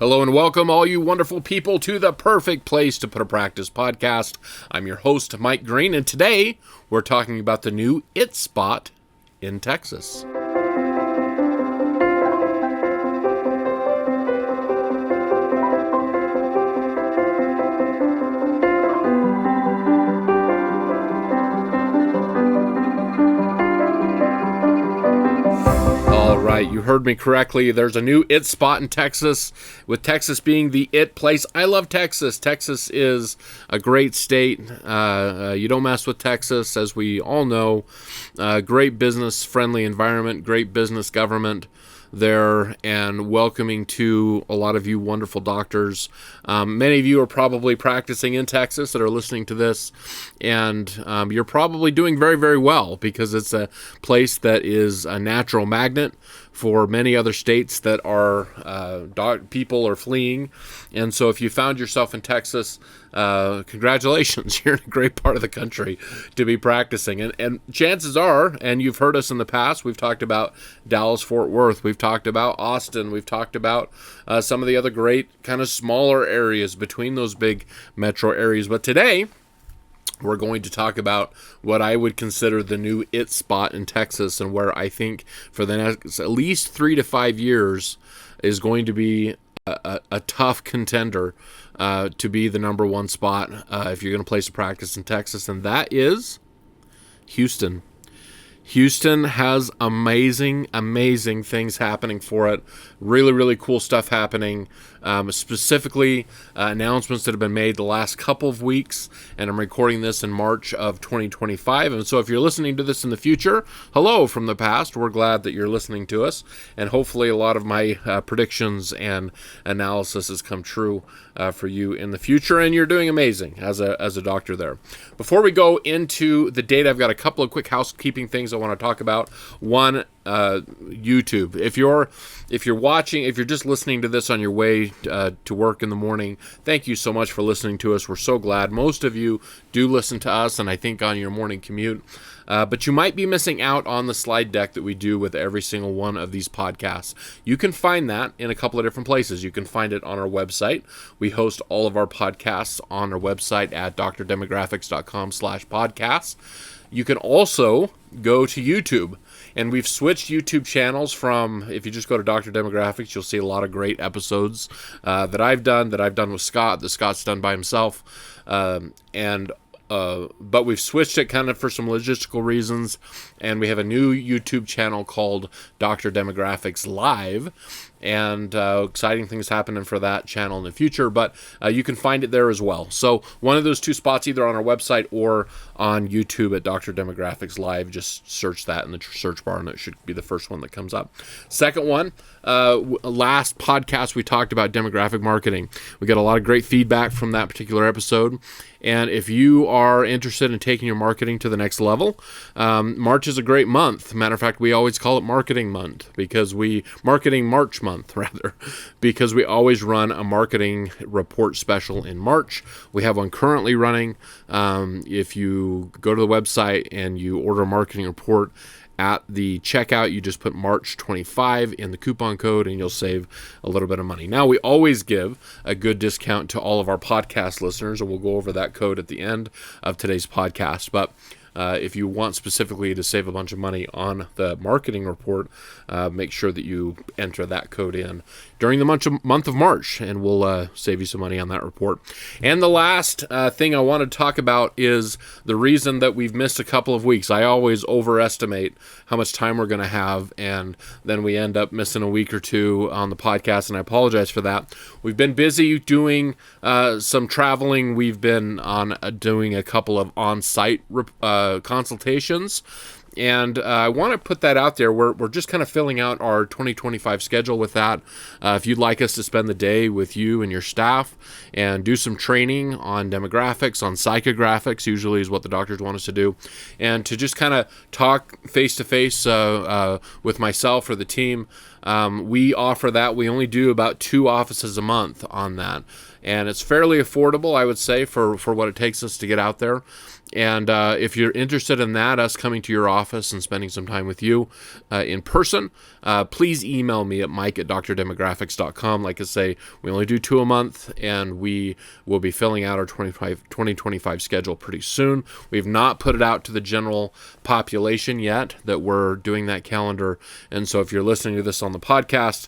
Hello and welcome, all you wonderful people, to the perfect place to put a practice podcast. I'm your host, Mike Green, and today we're talking about the new It spot in Texas. You heard me correctly. There's a new It spot in Texas, with Texas being the It place. I love Texas. Texas is a great state. You don't mess with Texas, as we all know. Great business-friendly environment, great business government there, and welcoming to a lot of you wonderful doctors. Many of you are probably practicing in Texas that are listening to this, and you're probably doing very, very well, because it's a place that is a natural magnet for many other states that are people are fleeing. And so if you found yourself in Texas, congratulations, you're in a great part of the country to be practicing. And chances are, and you've heard us in the past, we've talked about Dallas-Fort Worth, we've talked about Austin, we've talked about some of the other great kind of smaller areas between those big metro areas. But today, we're going to talk about what I would consider the new It spot in Texas, and where I think for the next at least 3 to 5 years is going to be a tough contender to be the number one spot if you're going to place a practice in Texas, and that is Houston. Houston has amazing things happening for it. Really, really cool stuff happening. Specifically, announcements that have been made the last couple of weeks, and I'm recording this in March of 2025. And so if you're listening to this in the future, hello from the past. We're glad that you're listening to us, and hopefully a lot of my predictions and analysis has come true for you in the future, and you're doing amazing as a doctor there. Before we go into the data, I've got a couple of quick housekeeping things I want to talk about. One, YouTube. If you're just listening to this on your way to work in the morning, thank you so much for listening to us. We're so glad. Most of you do listen to us, and I think on your morning commute. But you might be missing out on the slide deck that we do with every single one of these podcasts. You can find that in a couple of different places. You can find it on our website. We host all of our podcasts on our website at drdemographics.com/podcasts. You can also go to YouTube, and we've switched YouTube channels from, if you just go to Dr. Demographics, you'll see a lot of great episodes that I've done with Scott, that Scott's done by himself, but we've switched it kind of for some logistical reasons, and we have a new YouTube channel called Dr. Demographics Live, and exciting things happening for that channel in the future, but you can find it there as well. So one of those two spots, either on our website or on YouTube at Dr. Demographics Live. Just search that in the search bar, and it should be the first one that comes up. Second one, last podcast we talked about demographic marketing. We got a lot of great feedback from that particular episode, and if you are interested in taking your marketing to the next level, March is a great month. Matter of fact, we always call it Marketing Month, because Marketing March Month, because we always run a marketing report special in March. We have one currently running. If you go to the website and you order a marketing report, at the checkout, you just put March 25 in the coupon code, and you'll save a little bit of money. Now, we always give a good discount to all of our podcast listeners, and we'll go over that code at the end of today's podcast. But if you want specifically to save a bunch of money on the marketing report, make sure that you enter that code in during the month of March, and we'll save you some money on that report. And the last thing I want to talk about is the reason that we've missed a couple of weeks. I always overestimate how much time we're going to have, and then we end up missing a week or two on the podcast, and I apologize for that. We've been busy doing some traveling. We've been doing a couple of on-site consultations, and I want to put that out there. We're just kind of filling out our 2025 schedule with that. If you'd like us to spend the day with you and your staff and do some training on demographics, on psychographics, usually is what the doctors want us to do, and to just kind of talk face-to-face with myself or the team We offer that. We only do about 2 offices a month on that. And it's fairly affordable, I would say, for what it takes us to get out there. And if you're interested in that, us coming to your office and spending some time with you in person, please email me at mike@drdemographics.com. Like I say, we only do 2 a month, and we will be filling out our 2025 schedule pretty soon. We've not put it out to the general population yet that we're doing that calendar. And so if you're listening to this on the podcast,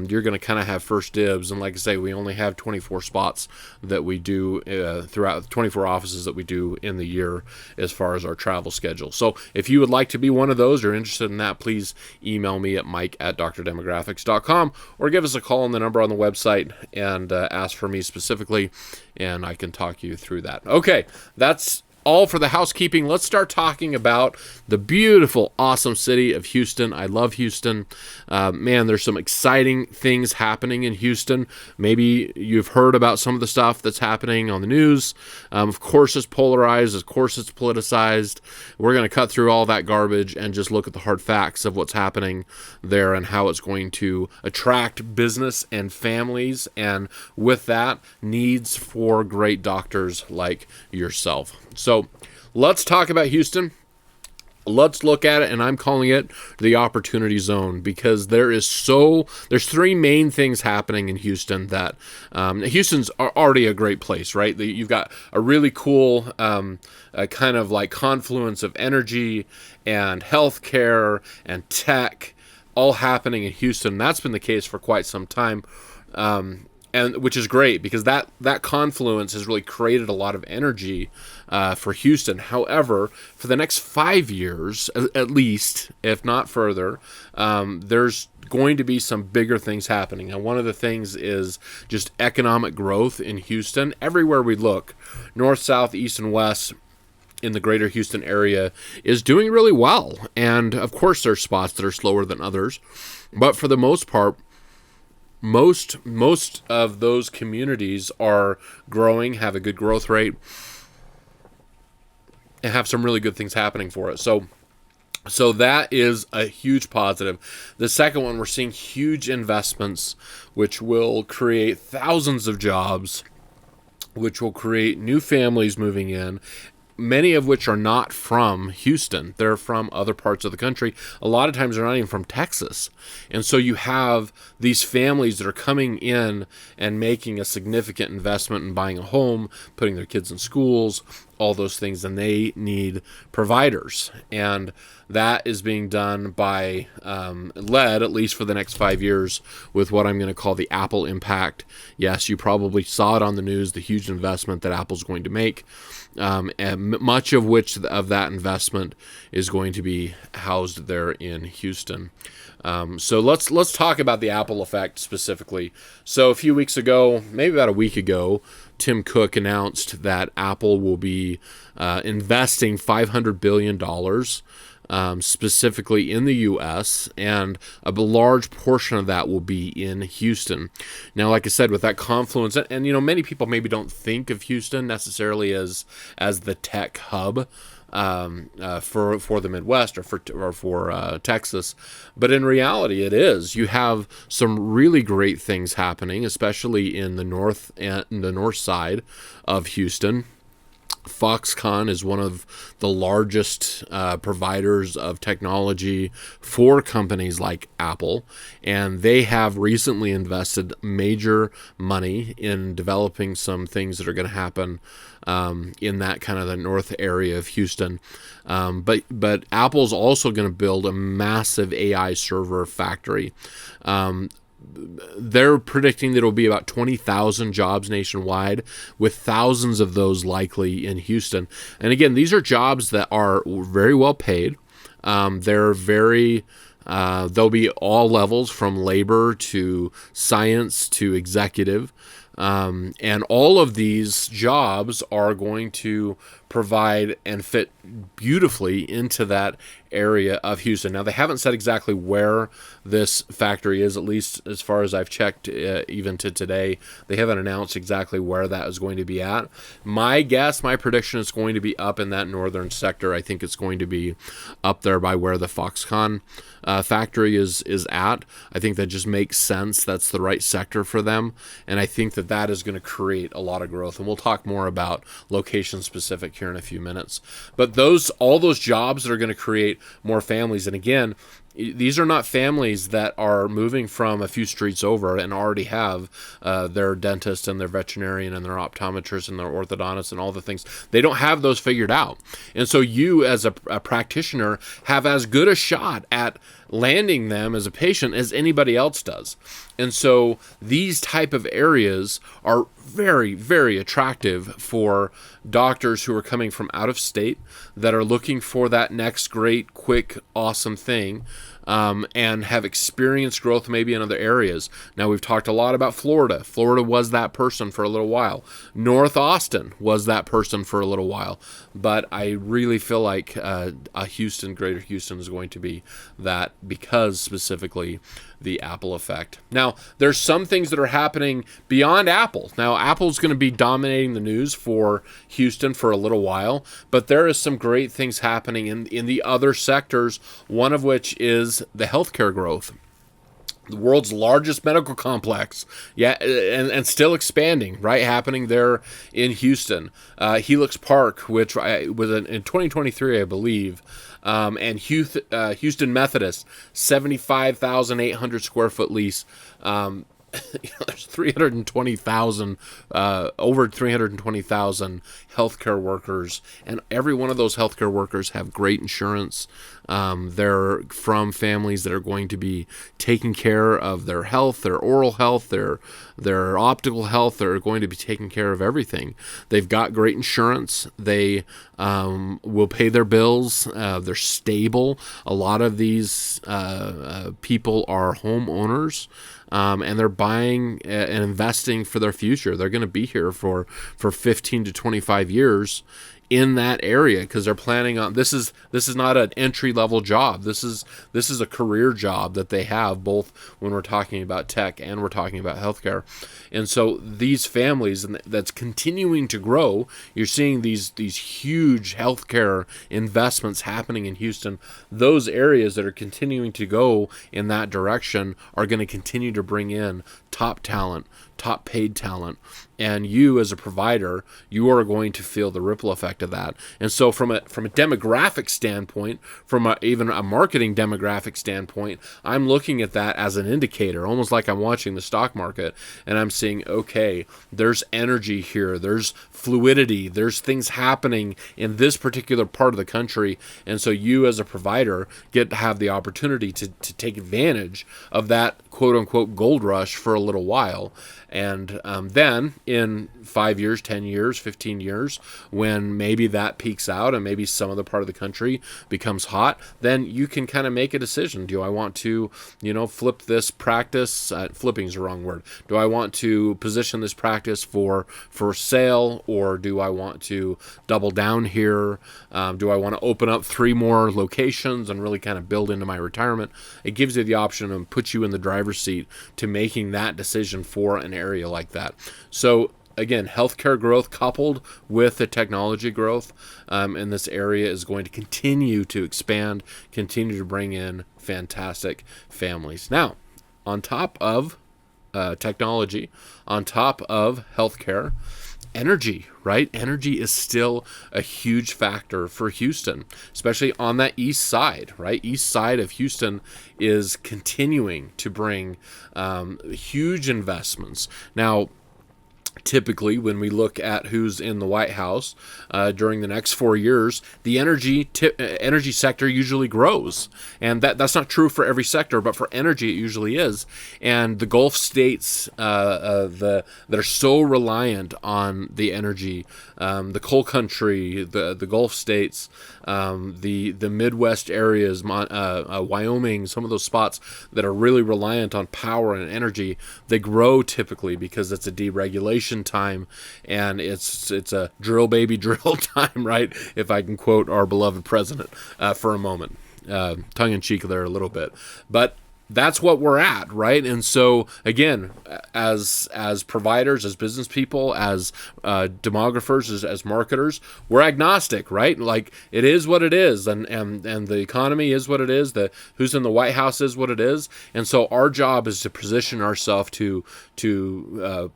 you're going to kind of have first dibs. And like I say, we only have 24 spots that we do throughout the 24 offices that we do in the year as far as our travel schedule. So if you would like to be one of those or interested in that, please email me at mike@drdemographics.com or give us a call on the number on the website and ask for me specifically, and I can talk you through that. Okay, that's all for the housekeeping. Let's start talking about the beautiful, awesome city of Houston. I love Houston. Man, there's some exciting things happening in Houston. Maybe you've heard about some of the stuff that's happening on the news. Of course, it's polarized. Of course, it's politicized. We're going to cut through all that garbage and just look at the hard facts of what's happening there and how it's going to attract business and families, and with that, needs for great doctors like yourself. So let's talk about Houston. Let's look at it, and I'm calling it the opportunity zone, because there's 3 main things happening in Houston that Houston's already a great place, right? You've got a really cool kind of like confluence of energy and healthcare and tech all happening in Houston. That's been the case for quite some time. And which is great, because that confluence has really created a lot of energy for Houston. However, for the next 5 years, at least, if not further, there's going to be some bigger things happening. And one of the things is just economic growth in Houston. Everywhere we look, north, south, east, and west, in the greater Houston area is doing really well. And of course, there's spots that are slower than others. But for the most part, most of those communities are growing, have a good growth rate, and have some really good things happening for it. So that is a huge positive. The second one, we're seeing huge investments, which will create thousands of jobs, which will create new families moving in, many of which are not from Houston. They're from other parts of the country. A lot of times they're not even from Texas. And so you have these families that are coming in and making a significant investment in buying a home, putting their kids in schools, all those things, and they need providers. And that is being done by, led, at least for the next 5 years, with what I'm going to call the Apple impact. Yes, you probably saw it on the news, the huge investment that Apple's going to make. And much of that investment is going to be housed there in Houston. So let's talk about the Apple effect specifically. So a few weeks ago, maybe about a week ago, Tim Cook announced that Apple will be investing $500 billion specifically in the U.S., and a large portion of that will be in Houston. Now, like I said, with that confluence, and many people maybe don't think of Houston necessarily as the tech hub for the Midwest or for Texas, but in reality, it is. You have some really great things happening, especially in the north side of Houston. Foxconn is one of the largest providers of technology for companies like Apple, and they have recently invested major money in developing some things that are going to happen in that kind of the north area of Houston. But Apple's also going to build a massive AI server factory. They're predicting that it'll be about 20,000 jobs nationwide, with thousands of those likely in Houston. And again, these are jobs that are very well paid. They'll be all levels, from labor to science to executive. And all of these jobs are going to provide and fit beautifully into that area of Houston. Now, they haven't said exactly where this factory is, at least as far as I've checked, even to today. They haven't announced exactly where that is going to be at. My guess, my prediction is going to be up in that northern sector. I think it's going to be up there by where the Foxconn factory is at. I think that just makes sense. That's the right sector for them. And I think that that is going to create a lot of growth. And we'll talk more about location specific here in a few minutes. But all those jobs that are going to create more families. And again, these are not families that are moving from a few streets over and already have their dentist and their veterinarian and their optometrist and their orthodontist and all the things. They don't have those figured out. And so you as a practitioner have as good a shot at landing them as a patient as anybody else does. And so these type of areas are very, very attractive for doctors who are coming from out of state that are looking for that next great, quick, awesome thing. And have experienced growth maybe in other areas. Now, we've talked a lot about Florida. Florida was that person for a little while. North Austin was that person for a little while. But I really feel like Greater Houston is going to be that, because specifically the Apple effect. Now, there's some things that are happening beyond Apple. Now, Apple's going to be dominating the news for Houston for a little while, but there is some great things happening in the other sectors, one of which is the healthcare growth. The world's largest medical complex, and still expanding, right? Happening there in Houston. Helix Park, which was in 2023, I believe, and Houston Methodist, 75,800 square foot lease. There's 320,000, over 320,000 healthcare workers, and every one of those healthcare workers have great insurance. They're from families that are going to be taking care of their health, their oral health, their optical health. They're going to be taking care of everything. They've got great insurance. They will pay their bills. They're stable. A lot of these people are homeowners. And they're buying and investing for their future. They're going to be here for 15 to 25 years in that area, because they're planning on this is not an entry level job. This is a career job that they have, both when we're talking about tech and we're talking about healthcare. And so these families, and that's continuing to grow. You're seeing these huge healthcare investments happening in Houston. Those areas that are continuing to go in that direction are going to continue to bring in top talent, top paid talent. And you as a provider, you are going to feel the ripple effect of that. And so from a demographic standpoint, even a marketing demographic standpoint, I'm looking at that as an indicator, almost like I'm watching the stock market, and I'm seeing, okay, there's energy here, there's fluidity, there's things happening in this particular part of the country. And so you as a provider get to have the opportunity to take advantage of that quote unquote gold rush for a little while. And then in 5 years, 10 years, 15 years, when maybe that peaks out and maybe some other part of the country becomes hot, then you can kind of make a decision. Do I want to, flip this practice? Flipping is the wrong word. Do I want to position this practice for sale, or do I want to double down here? Do I want to open up 3 more locations and really kind of build into my retirement? It gives you the option and puts you in the driver's seat to making that decision for an area like that. So again, healthcare growth coupled with the technology growth in this area is going to continue to expand, continue to bring in fantastic families. Now, on top of technology, on top of healthcare, energy, right? Energy is still a huge factor for Houston, especially on that east side, right? East side of Houston is continuing to bring huge investments. Now, typically, when we look at who's in the White House during the next 4 years, the energy sector usually grows. And that's not true for every sector, but for energy, it usually is. And the Gulf states that are so reliant on the energy, the coal country, the Gulf states, the Midwest areas, Wyoming, some of those spots that are really reliant on power and energy, they grow typically because it's a deregulation time, and it's a drill baby drill time, right? If I can quote our beloved president for a moment. tongue in cheek there a little bit, but that's what we're at, right? And so again, as providers, as business people, as demographers, as marketers, we're agnostic, right? Like, it is what it is, and the economy is what it is. The who's in the White House is what it is, and so our job is to position ourselves to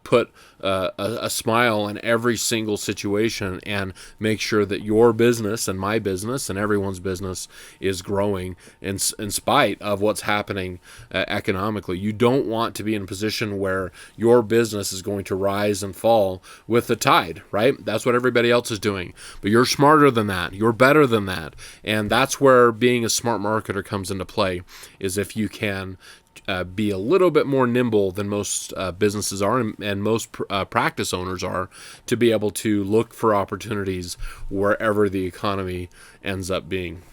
put a smile in every single situation and make sure that your business and my business and everyone's business is growing in spite of what's happening economically. You don't want to be in a position where your business is going to rise and fall with the tide, right? That's what everybody else is doing. But you're smarter than that. You're better than that. And that's where being a smart marketer comes into play, is if you can be a little bit more nimble than most businesses are, and most practice owners are, to be able to look for opportunities wherever the economy ends up being.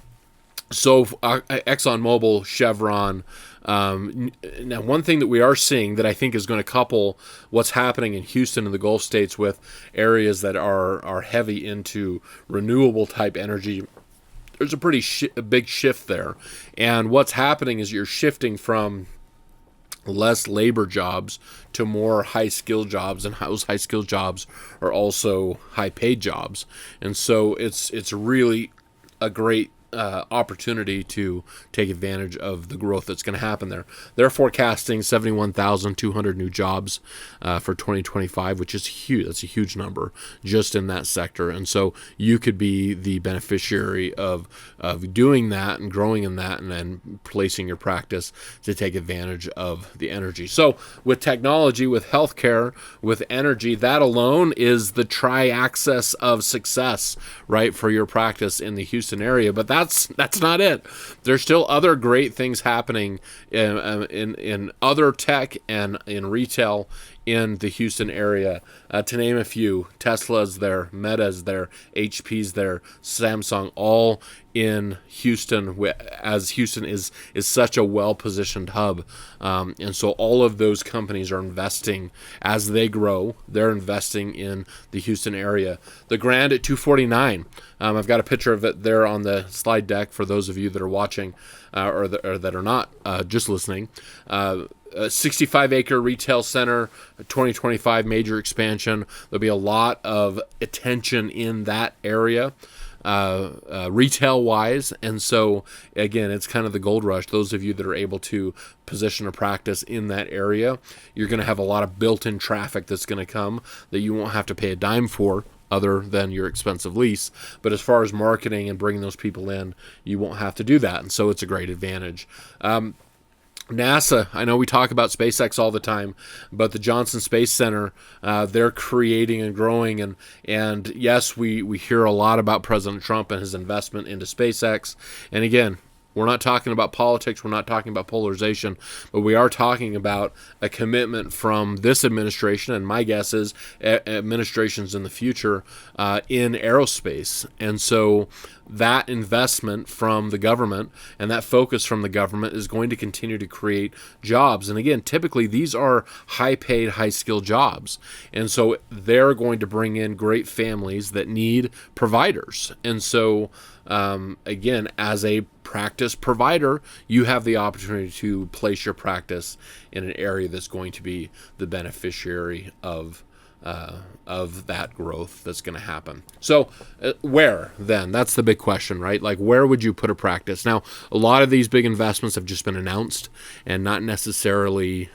So ExxonMobil, Chevron. Now, one thing that we are seeing that I think is going to couple what's happening in Houston and the Gulf states with areas that are heavy into renewable type energy, there's a pretty big shift there. And what's happening is you're shifting from less labor jobs to more high-skill jobs, and those high-skill jobs are also high-paid jobs. And so it's really a great opportunity to take advantage of the growth that's going to happen there. They're forecasting 71,200 new jobs for 2025, which is huge. That's a huge number just in that sector. And so you could be the beneficiary of doing that and growing in that, and then placing your practice to take advantage of the energy. So with technology, with healthcare, with energy, that alone is the tri-axis of success, right, for your practice in the Houston area. But that's not it. There's still other great things happening in other tech and in retail in the Houston area. To name a few, Tesla's there, Meta's there, HP's there, Samsung, all in Houston, as Houston is such a well-positioned hub. And so all of those companies are investing as they grow. They're investing in the Houston area. The Grand at 249. I've got a picture of it there on the slide deck for those of you that are watching or that are not just listening. A 65-acre retail center, a 2025 major expansion. There'll be a lot of attention in that area, retail-wise. And so, again, it's kind of the gold rush. Those of you that are able to position a practice in that area, you're going to have a lot of built-in traffic that's going to come that you won't have to pay a dime for, other than your expensive lease. But as far as marketing and bringing those people in, you won't have to do that. And so it's a great advantage. NASA, I know we talk about SpaceX all the time, but the Johnson Space Center, they're creating and growing. And yes, we hear a lot about President Trump and his investment into SpaceX. And again, we're not talking about politics. We're not talking about polarization, but we are talking about a commitment from this administration, and my guess is administrations in the future in aerospace. And so that investment from the government and that focus from the government is going to continue to create jobs. And again, typically these are high-paid, high-skilled jobs. And so they're going to bring in great families that need providers. And so again, as a practice provider, you have the opportunity to place your practice in an area that's going to be the beneficiary of that growth that's going to happen. So where then? That's the big question, right? Like, where would you put a practice? Now, a lot of these big investments have just been announced and not necessarily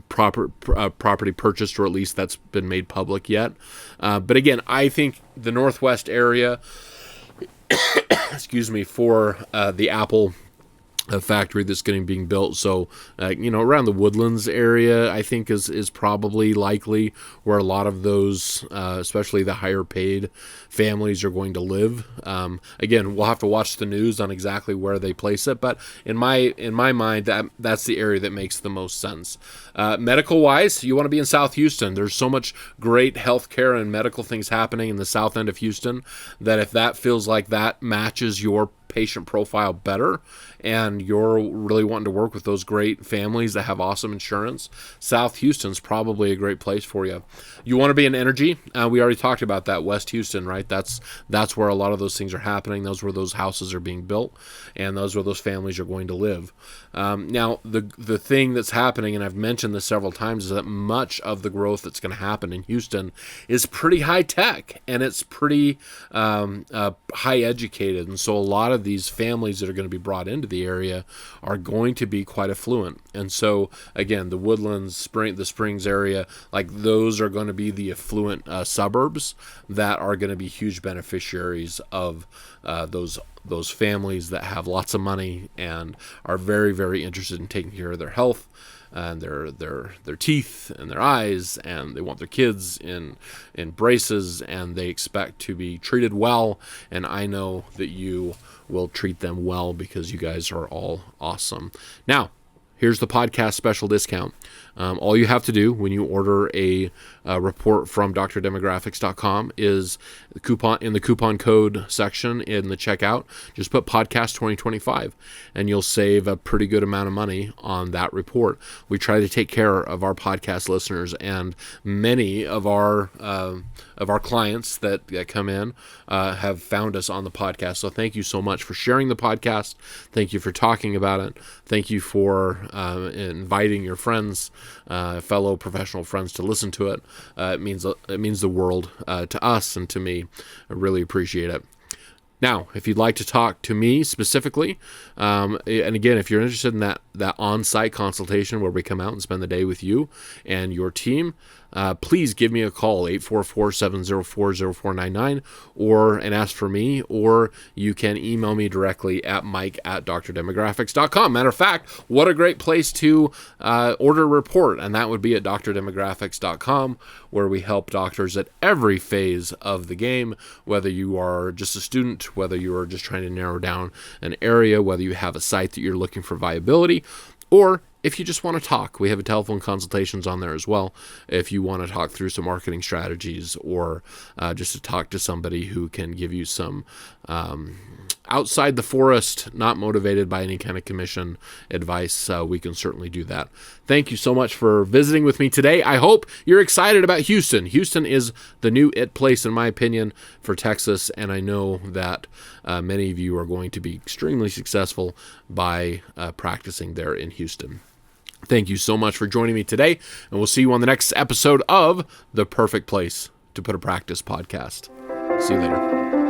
property purchased, or at least that's been made public yet. But again, I think the Northwest area, excuse me, for the Apple factory that's being built. So, around the Woodlands area, I think is probably likely where a lot of those, especially the higher paid families, are going to live. Again, we'll have to watch the news on exactly where they place it, but in my mind, that's the area that makes the most sense. Medical wise, you want to be in South Houston. There's so much great healthcare and medical things happening in the south end of Houston that if that feels like that matches your patient profile better, and you're really wanting to work with those great families that have awesome insurance, South Houston's probably a great place for you. You want to be in energy? We already talked about that. West Houston, right? That's where a lot of those things are happening. Those where those houses are being built, and those where those families are going to live. Now, the thing that's happening, and I've mentioned this several times, is that much of the growth that's going to happen in Houston is pretty high tech, and it's pretty high educated. And so a lot of these families that are going to be brought into the area are going to be quite affluent. And so, again, the Woodlands, the Springs area, like those are going to be the affluent suburbs that are going to be huge beneficiaries of those families that have lots of money and are very, very interested in taking care of their health and their teeth and their eyes, and they want their kids in braces, and they expect to be treated well. And I know that you will treat them well because you guys are all awesome. Now, here's the podcast special discount. All you have to do when you order a report from drdemographics.com is the coupon code section in the checkout. Just put podcast 2025, and you'll save a pretty good amount of money on that report. We try to take care of our podcast listeners, and many of our clients that come in have found us on the podcast. So thank you so much for sharing the podcast. Thank you for talking about it. Thank you for inviting your friends, fellow professional friends, to listen to it. It means the world to us and to me. I really appreciate it. Now, if you'd like to talk to me specifically, and again, if you're interested in that on-site consultation where we come out and spend the day with you and your team, please give me a call, 844-704-0499, and ask for me, or you can email me directly at mike@drdemographics.com. Matter of fact, what a great place to order a report, and that would be at drdemographics.com, where we help doctors at every phase of the game, whether you are just a student, whether you are just trying to narrow down an area, whether you have a site that you're looking for viability, or if you just want to talk. We have a telephone consultations on there as well. If you want to talk through some marketing strategies, or just to talk to somebody who can give you some outside the forest, not motivated by any kind of commission advice, we can certainly do that. Thank you so much for visiting with me today. I hope you're excited about Houston. Houston is the new it place, in my opinion, for Texas, and I know that many of you are going to be extremely successful by practicing there in Houston. Thank you so much for joining me today, and we'll see you on the next episode of The Perfect Place to Put a Practice podcast. See you later.